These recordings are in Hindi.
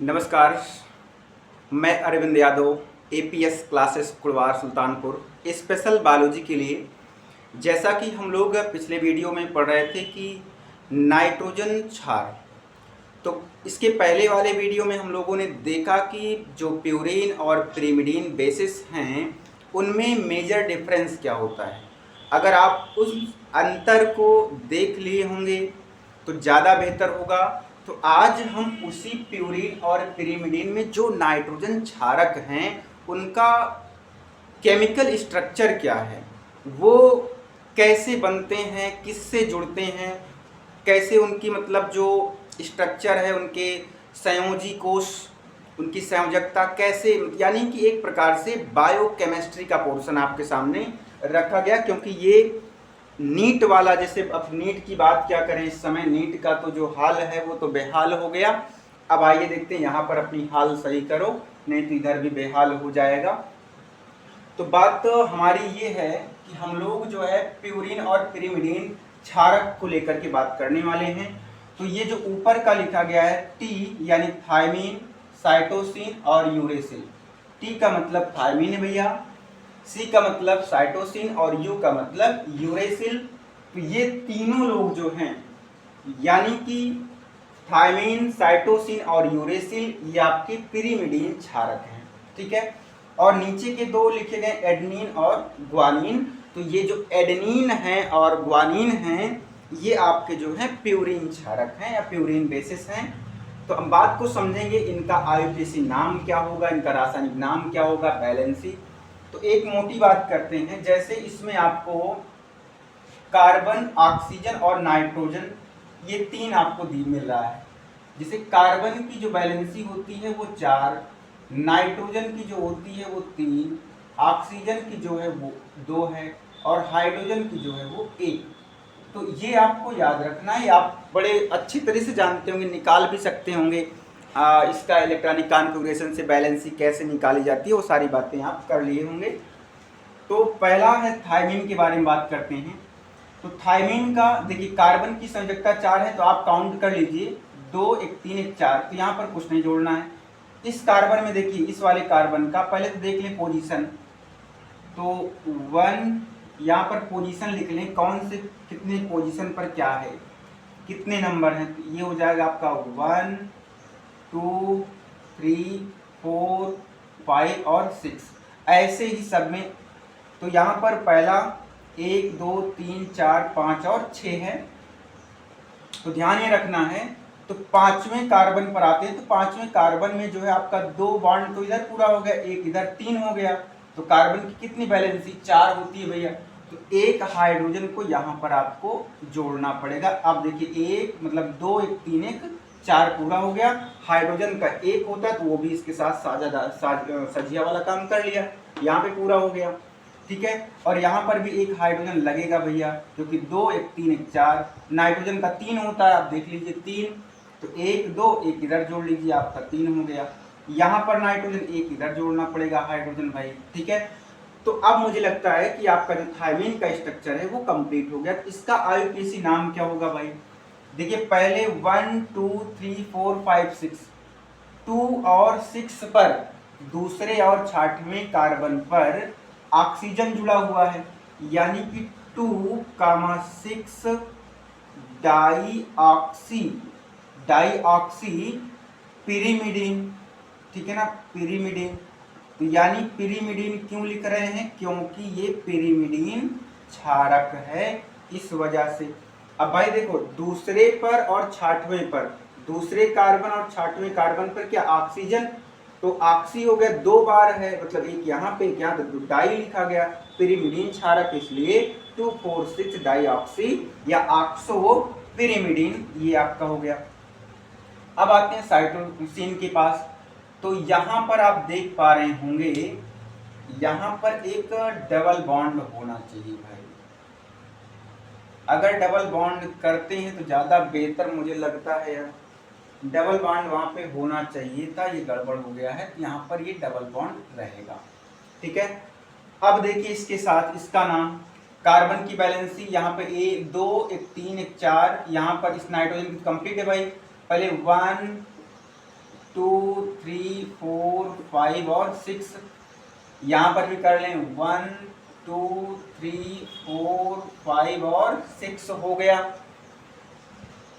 नमस्कार। मैं Arvind Yadav, APS classes Kudwar Sultanpur special biology के लिए। जैसा कि हम लोग पिछले वीडियो में पढ़ रहे थे कि नाइट्रोजन क्षार, तो इसके पहले वाले वीडियो में हम लोगों ने देखा कि जो प्यूरीन और पिरिमिडीन बेसिस हैं उनमें मेजर डिफरेंस क्या होता है। अगर आप उस अंतर को देख लिए होंगे तो ज़्यादा बेहतर होगा। तो आज हम उसी प्यूरीन और पिरिमिडीन में जो नाइट्रोजन क्षारक हैं उनका केमिकल स्ट्रक्चर क्या है, वो कैसे बनते हैं, किससे जुड़ते हैं, कैसे उनकी मतलब जो स्ट्रक्चर है, उनके संयोजी कोष, उनकी संयोजकता कैसे, यानी कि एक प्रकार से बायोकेमिस्ट्री का पोर्शन आपके सामने रखा गया। क्योंकि ये नीट वाला, जैसे अब नीट की बात क्या करें, इस समय नीट का तो जो हाल है वो तो बेहाल हो गया। अब आइए देखते हैं, यहाँ पर अपनी हाल सही करो, नहीं तो इधर भी बेहाल हो जाएगा। तो बात तो हमारी ये है कि हम लोग जो है प्यूरीन और पिरिमिडीन क्षारक को लेकर के बात करने वाले हैं। तो ये जो ऊपर का लिखा गया है टी यानी थायमीन, साइटोसिन और यूरेसिल। टी का मतलब थायमीन है भैया, सी का मतलब साइटोसिन और यू का मतलब यूरेसिल। तो ये तीनों लोग जो हैं, यानी कि थायमीन, साइटोसिन और यूरेसिल, ये आपके पिरिमिडीन क्षारक हैं। ठीक है। और नीचे के दो लिखे गए एडेनिन और ग्वानिन। तो ये जो एडेनिन है और ग्वानिन हैं ये आपके जो है प्यूरीन क्षारक हैं या प्यूरीन बेसिस हैं। तो हम बात को समझेंगे, इनका आईयूपीएसी नाम क्या होगा, इनका रासायनिक नाम क्या होगा, वैलेंसी। तो एक मोटी बात करते हैं, जैसे इसमें आपको कार्बन, ऑक्सीजन और नाइट्रोजन, ये तीन आपको मिल रहा है। जैसे कार्बन की जो वैलेंसी होती है वो 4, नाइट्रोजन की जो होती है वो 3, ऑक्सीजन की जो है वो 2 है और हाइड्रोजन की जो है वो 1। तो ये आपको याद रखना है, आप बड़े अच्छी तरह से जानते होंगे, निकाल भी सकते होंगे। इसका इलेक्ट्रॉनिक कॉन्फ़िगरेशन से बैलेंसी कैसे निकाली जाती है वो सारी बातें आप कर लिए होंगे। तो पहला है थायमीन के बारे में बात करते हैं। तो थायमीन का देखिए, कार्बन की संयोजकता 4 है, तो आप काउंट कर लीजिए 2, 1, 3, 1, 4। तो यहाँ पर कुछ नहीं जोड़ना है। इस कार्बन में देखिए, इस वाले कार्बन का पहले तो देख लें पोजीशन। तो 1 यहाँ पर पोजीशन लिख लें, कौन से कितने पोजीशन पर क्या है, कितने नंबर हैं। तो ये हो जाएगा आपका 1, 2, 3, 4, 5 और 6, ऐसे ही सब में। तो यहाँ पर पहला 1, 2, 3, 4, 5 और 6 है। तो ध्यान ये रखना है। तो 5वें कार्बन पर आते हैं, तो 5वें कार्बन में जो है आपका 2 बॉन्ड तो इधर पूरा हो गया, एक इधर 3 हो गया। तो कार्बन की कितनी वैलेंसी 4 होती है भैया। तो एक हाइड्रोजन को यहाँ पर आपको जोड़ना पड़ेगा। अब देखिए, एक मतलब 2, 1, 3, 1, 4 पूरा हो गया। हाइड्रोजन का 1 होता है तो वो भी इसके साथ सजिया वाला काम कर लिया, यहाँ पे पूरा हो गया। ठीक है। और यहाँ पर भी एक हाइड्रोजन लगेगा भैया, क्योंकि 2, 1, 3, 1, 4। नाइट्रोजन का 3 होता है, आप देख लीजिए 3। तो 1, 2, 1 इधर जोड़ लीजिए, आपका 3 हो गया। यहाँ पर नाइट्रोजन 1 इधर जोड़ना पड़ेगा हाइड्रोजन भाई। ठीक है। तो अब मुझे लगता है कि आपका जो थायमीन का स्ट्रक्चर है वो कंप्लीट हो गया। तो इसका आईयूपीएसी नाम क्या होगा भाई। देखिए, पहले 1, 2, 3, 4, 5, 6, 2 और 6 पर, दूसरे और 6वें कार्बन पर ऑक्सीजन जुड़ा हुआ है, यानी कि 2, 6 डाईऑक्सी पिरिमिडीन। ठीक है ना, पिरिमिडीन। तो यानी पिरिमिडीन क्यों लिख रहे हैं, क्योंकि ये पिरिमिडीन क्षारक है, इस वजह से। अब भाई देखो, दूसरे पर और 6वें पर, दूसरे कार्बन और 6वें कार्बन पर क्या ऑक्सीजन, तो ऑक्सी हो गया 2 बार है, मतलब एक यहाँ पे, क्या तो डाई लिखा गया, पिरिमिडीन क्षारक, इसलिए 2,4,6 डाईऑक्सी या ऑक्सो पिरिमिडीन, ये आपका हो गया। अब आते हैं साइटोसिन के पास। तो यहाँ पर आप देख पा रहे होंगे, यहाँ पर एक डबल बॉन्ड होना चाहिए भाई। अगर डबल बॉन्ड करते हैं तो ज़्यादा बेहतर मुझे लगता है यार। डबल बॉन्ड वहाँ पे होना चाहिए था, ये गड़बड़ हो गया है, तो यहाँ पर ये डबल बॉन्ड रहेगा। ठीक है। अब देखिए, इसके साथ इसका नाम, कार्बन की बैलेंसी यहाँ पे 1, 2, 1, 3, 1, 4। यहाँ पर इस नाइट्रोजन की कंप्लीट है भाई। पहले 1, 2 3 4 5 और 6, यहाँ पर भी कर लें 1 2 3 4 5 और 6 हो गया।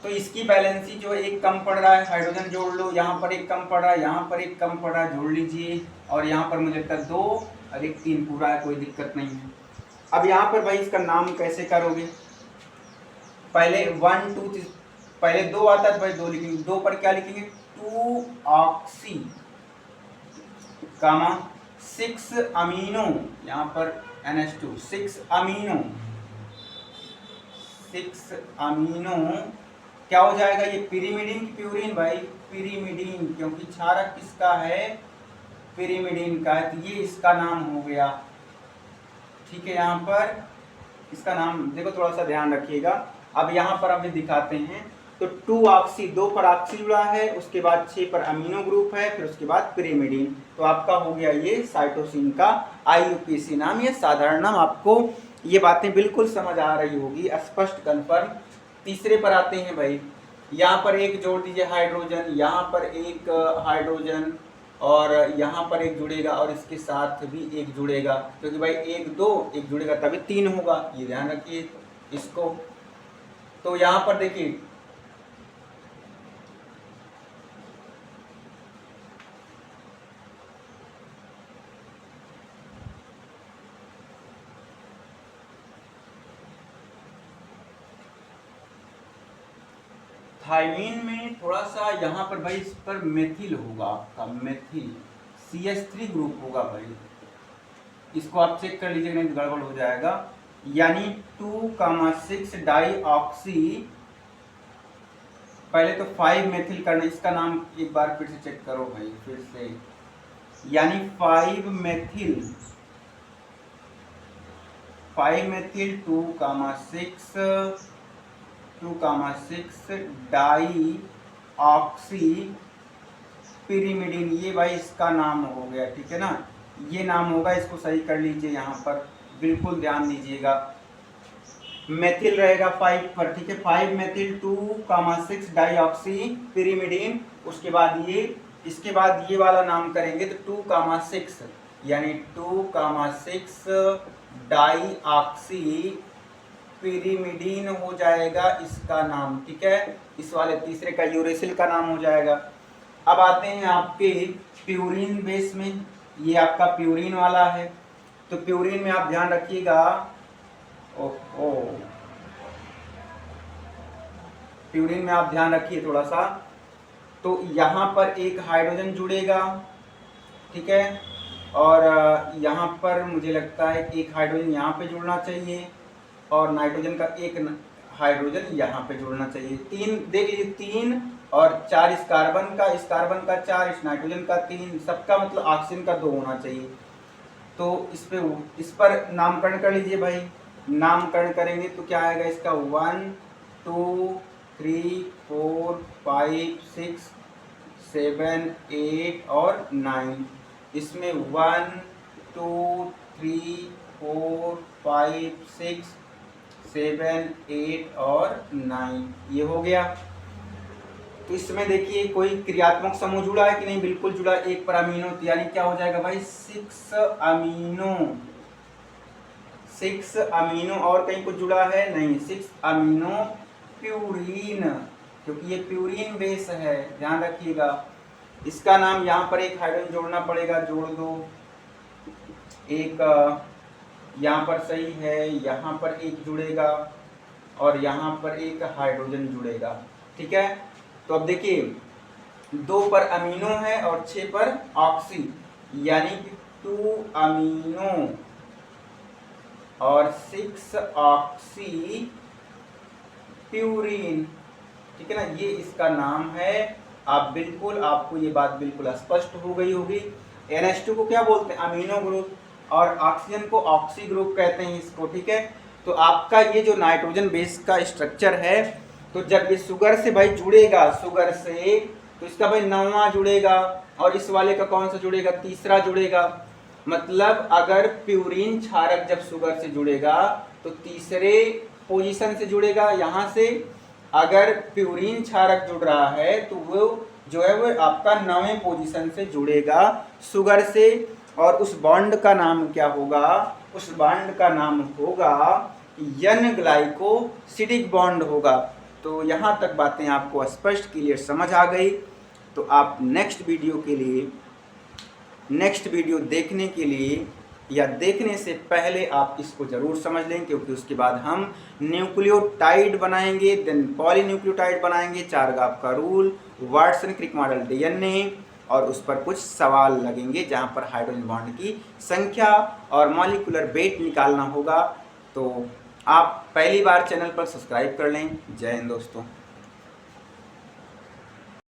तो इसकी बैलेंसी जो एक कम पड़ रहा है, हाइड्रोजन जोड़ लो, यहाँ पर एक कम पड़ रहा है, यहाँ पर एक कम पड़ रहा है, जोड़ लीजिए। और यहाँ पर मुझे लगता है 2 और 1 3 पूरा है, कोई दिक्कत नहीं है। अब यहाँ पर भाई इसका नाम कैसे करोगे, पहले 1 2 पहले 2 आता है तो भाई 2 लिखेंगे, 2 पर क्या लिखेंगे 2 ऑक्सी कामा 6 अमीनो, यहाँ पर NH2 6 अमीनो क्या हो जाएगा, ये पिरिमिडीन की प्यूरिन भाई, पिरिमिडीन, क्योंकि क्षारक किसका है, पिरिमिडीन का है, तो ये इसका नाम हो गया। ठीक है, यहाँ पर इसका नाम देखो, थोड़ा सा ध्यान रखिएगा। अब यहाँ पर अभी दिखाते हैं, तो 2 ऑक्सी, 2 पर ऑक्सी जुड़ा है, उसके बाद 6 पर अमीनो ग्रुप है, फिर उसके बाद पिरिमिडीन, तो आपका हो गया ये साइटोसिन का IUPAC नाम। ये साधारण नाम, आपको ये बातें बिल्कुल समझ आ रही होगी, स्पष्ट कन्फर्म। तीसरे पर आते हैं भाई, यहाँ पर एक जोड़ दीजिए हाइड्रोजन, यहाँ पर एक हाइड्रोजन, और यहाँ पर एक जुड़ेगा और इसके साथ भी एक जुड़ेगा, क्योंकि भाई 1 2 एक जुड़ेगा तभी 3 होगा, ये ध्यान रखिए इसको। तो यहाँ पर देखिए थाइमीन में थोड़ा सा यहाँ पर भाई इस पर मेथिल होगा, आपका मेथिल CH3 ग्रुप होगा भाई, इसको आप चेक कर लीजिए, नहीं तो गड़बड़ हो जाएगा। यानी 2,6 डाई ऑक्सी, पहले तो 5 मेथिल करना, इसका नाम एक बार फिर से चेक करो भाई, फिर से, यानी 5 मेथिल 2,6 डाई ऑक्सी पिरिमिडीन, ये भाई इसका नाम हो गया। ठीक है ना, ये नाम होगा, इसको सही कर लीजिए, यहाँ पर बिल्कुल ध्यान दीजिएगा। मेथिल रहेगा 5 पर, ठीक है, 5 मेथिल 2,6 डाई ऑक्सी पिरिमिडीन, उसके बाद ये, इसके बाद ये वाला नाम करेंगे तो 2,6 यानी 2,6 डाई ऑक्सी पिरिमिडीन हो जाएगा इसका नाम। ठीक है, इस वाले तीसरे का यूरेसिल का नाम हो जाएगा। अब आते हैं आपके प्यूरिन बेस में, ये आपका प्यूरिन वाला है, तो प्यूरिन में आप ध्यान रखिएगा, प्यूरिन में आप ध्यान रखिए थोड़ा सा, तो यहाँ पर एक हाइड्रोजन जुड़ेगा, ठीक है, और यहाँ पर मुझे लगता है एक हाइड्रोजन यहाँ पे जुड़ना चाहिए, और नाइट्रोजन का एक हाइड्रोजन यहाँ पे जुड़ना चाहिए। 3 देख लीजिए, 3 और 4 इस कार्बन का 4, इस नाइट्रोजन का 3, सबका मतलब ऑक्सीजन का 2 होना चाहिए। तो इस पर नामकरण कर लीजिए भाई, नामकरण करेंगे तो क्या आएगा इसका, 1 2 3 4 5 6 7 8 और 9, इसमें 1 2 3 4 5 6 7 8 और 9, ये हो गया। तो इसमें देखिए कोई क्रियात्मक समूह जुड़ा है कि नहीं, बिल्कुल जुड़ा, एक पर अमीनो, यानी क्या हो जाएगा भाई 6 अमीनो, और कहीं कुछ जुड़ा है नहीं, 6 अमीनो प्यूरीन, क्योंकि ये प्यूरीन बेस है, ध्यान रखिएगा। इसका नाम यहाँ पर एक हाइड्रोजन जोड़ना पड़ेगा, जोड़ दो, एक यहाँ पर सही है, यहाँ पर एक जुड़ेगा और यहाँ पर एक हाइड्रोजन जुड़ेगा। ठीक है, तो अब देखिए 2 पर अमीनो है और 6 पर ऑक्सी, यानी कि 2 अमीनो और 6 ऑक्सी प्यूरीन। ठीक है ना, ये इसका नाम है। आप बिल्कुल, आपको ये बात बिल्कुल स्पष्ट हो गई होगी। NH2 को क्या बोलते हैं, अमीनो ग्रुप, और ऑक्सीजन को ऑक्सी ग्रुप कहते हैं इसको। ठीक है, तो आपका ये जो नाइट्रोजन बेस का स्ट्रक्चर है, तो जब ये शुगर से भाई जुड़ेगा, शुगर से, तो इसका भाई 9वां जुड़ेगा, और इस वाले का कौन सा जुड़ेगा, तीसरा जुड़ेगा। मतलब अगर प्यूरीन क्षारक जब शुगर से जुड़ेगा तो तीसरे पोजीशन से जुड़ेगा यहाँ से। अगर प्यूरीन क्षारक जुड़ रहा है तो वो जो है वो आपका 9वें पोजीशन से जुड़ेगा शुगर से, और उस बॉन्ड का नाम क्या होगा? उस बॉन्ड का नाम होगा एन ग्लाइकोसिडिक बॉन्ड होगा। तो यहाँ तक बातें आपको स्पष्ट क्लियर समझ आ गई। तो आप नेक्स्ट वीडियो देखने के लिए या देखने से पहले आप इसको ज़रूर समझ लें, क्योंकि उसके बाद हम न्यूक्लियोटाइड बनाएंगे, देन पॉलीन्यूक्लियोटाइड बनाएंगे, चारगाव का rule, Watson Crick model DNA, और उस पर कुछ सवाल लगेंगे जहां पर हाइड्रोजन बॉन्ड की संख्या और मॉलिक्यूलर वेट निकालना होगा। तो आप पहली बार चैनल पर सब्सक्राइब कर लें। जय हिंद दोस्तों।